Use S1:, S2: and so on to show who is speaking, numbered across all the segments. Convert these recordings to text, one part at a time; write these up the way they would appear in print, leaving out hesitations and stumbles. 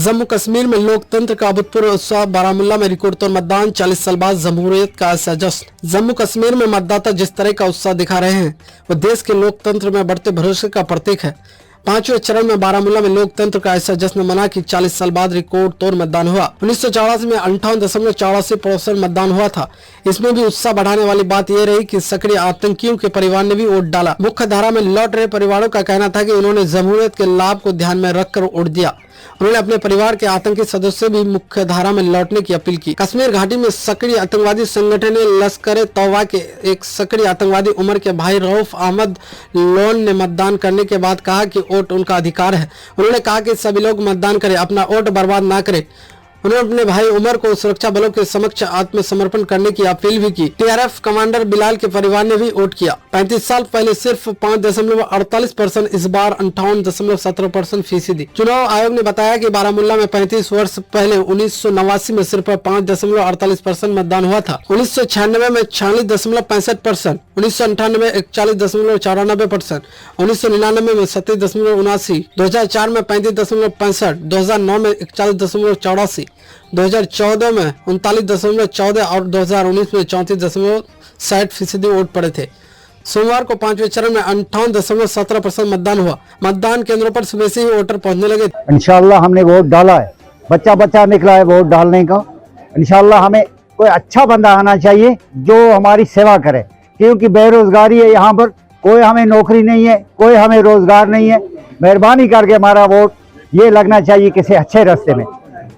S1: जम्मू कश्मीर में लोकतंत्र का अभूतपूर्व उत्साह। बारामूला में रिकॉर्ड तोड़ मतदान। 40 साल बाद जमहूरियत का ऐसा जश्न। जम्मू कश्मीर में मतदाता जिस तरह का उत्साह दिखा रहे हैं वो देश के लोकतंत्र में बढ़ते भरोसे का प्रतीक है। 5वें चरण में बारामूला में लोकतंत्र का ऐसा जश्न मना कि 40 साल बाद रिकॉर्ड तोड़ मतदान हुआ। 1984 में 58.84% मतदान हुआ था। इसमें भी उत्साह बढ़ाने वाली बात यह रही कि सक्रिय आतंकियों के परिवार ने भी वोट डाला। मुख्य धारा में लौट रहे परिवारों का कहना था कि उन्होंने जमहूरियत के लाभ को ध्यान में रखकर वोट दिया। उन्होंने अपने परिवार के आतंकी सदस्यों भी मुख्य धारा में लौटने की अपील की। कश्मीर घाटी में सक्रिय आतंकवादी संगठन लश्कर-ए-तौबा के एक सक्रिय आतंकवादी उमर के भाई रऊफ अहमद लोन ने मतदान करने के बाद कहा कि वोट उनका अधिकार है। उन्होंने कहा कि सभी लोग मतदान करें, अपना वोट बर्बाद ना करें। उन्होंने अपने भाई उमर को सुरक्षा बलों के समक्ष आत्मसमर्पण करने की अपील भी की। टीआरएफ कमांडर बिलाल के परिवार ने भी वोट किया। 35 साल पहले सिर्फ 5.48%, इस बार 58.17% फीसदी। चुनाव आयोग ने बताया कि बारामूला में 35 वर्ष पहले 1989 में सिर्फ 5.48% मतदान हुआ था। 1996 में 46.65%, 1998 में 41.94%, 1999 में 37.79%, 2004 में 35.65%, 2009 में 41.84%, 2014 में 39.14% और 2019 में 34.60% वोट पड़े थे। सोमवार को 5वें चरण में 58.17% मतदान हुआ। मतदान केंद्रों पर सुबह से ही वोटर पहुंचने लगे।
S2: इंशाल्लाह हमने वोट डाला है, बच्चा निकला है वोट डालने का। इंशाल्लाह हमें कोई अच्छा बंदा आना चाहिए जो हमारी सेवा करे, क्योंकि बेरोजगारी है यहाँ पर, कोई हमें नौकरी नहीं है, कोई हमें रोजगार नहीं है। मेहरबानी करके हमारा वोट ये लगना चाहिए किसी अच्छे रास्ते में,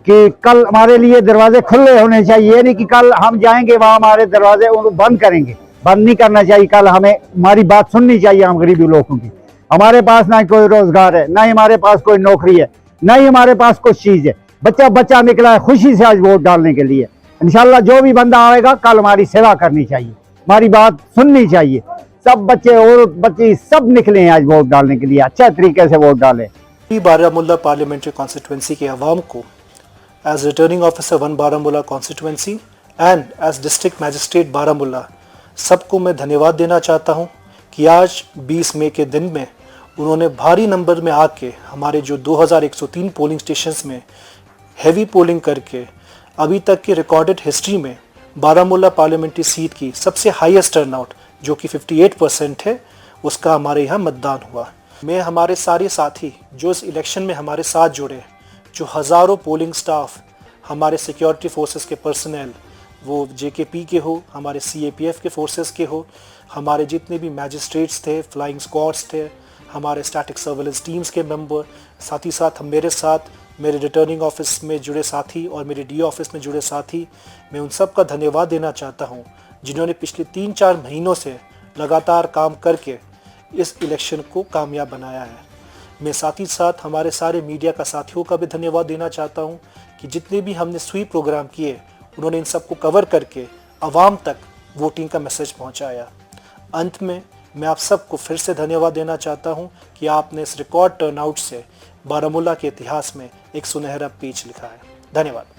S2: कि कल हमारे लिए दरवाजे खुले होने चाहिए। ये नहीं कि कल हम जाएंगे वहाँ हमारे दरवाजे उनको बंद करेंगे, बंद नहीं करना चाहिए। कल हमें हमारी बात सुननी चाहिए, हम गरीबी लोगों की। हमारे पास ना कोई रोजगार है, ना ही हमारे पास कोई नौकरी है, ना ही हमारे पास कुछ चीज है। बच्चा निकला है खुशी से आज वोट डालने के लिए। इंशाल्लाह जो भी बंदा आएगा कल हमारी सेवा करनी चाहिए, हमारी बात सुननी चाहिए। सब बच्चे और बच्चे सब निकले हैं आज वोट डालने के लिए, अच्छे तरीके से वोट डालें।
S3: बारामूला पार्लियामेंट्री कॉन्स्टिट्यूंसी के अवाम को as returning officer 1 Baramulla constituency and as district magistrate Baramulla सबको मैं धन्यवाद देना चाहता हूं कि आज 20 मई के दिन में उन्होंने भारी नंबर में आके हमारे जो 2103 पोलिंग स्टेशंस में हैवी पोलिंग करके अभी तक की रिकॉर्डेड हिस्ट्री में बारामूला पार्लियामेंट्री सीट की सबसे हाईएस्ट टर्नआउट जो कि 58% है, उसका हमारे यहाँ मतदान हुआ। मैं हमारे सारे साथी जो इस इलेक्शन में हमारे साथ जुड़े, जो हज़ारों पोलिंग स्टाफ, हमारे सिक्योरिटी फोर्सेस के पर्सनल, वो जेकेपी के हो, हमारे सीएपीएफ के फोर्सेस के हो, हमारे जितने भी मैजिस्ट्रेट्स थे, फ्लाइंग स्क्वाड्स थे, हमारे स्टैटिक सर्वेलेंस टीम्स के मेंबर, साथ ही साथ मेरे साथ मेरे रिटर्निंग ऑफिस में जुड़े साथी और मेरे डी ऑफिस में जुड़े साथी, मैं उन सब का धन्यवाद देना चाहता हूँ जिन्होंने पिछले 3-4 महीनों से लगातार काम करके इस इलेक्शन को कामयाब बनाया है। मैं साथ ही साथ हमारे सारे मीडिया का साथियों का भी धन्यवाद देना चाहता हूं कि जितने भी हमने स्वीप प्रोग्राम किए उन्होंने इन सबको कवर करके आवाम तक वोटिंग का मैसेज पहुंचाया। अंत में मैं आप सबको फिर से धन्यवाद देना चाहता हूं कि आपने इस रिकॉर्ड टर्नआउट से बारामूला के इतिहास में एक सुनहरा पेज लिखा है। धन्यवाद।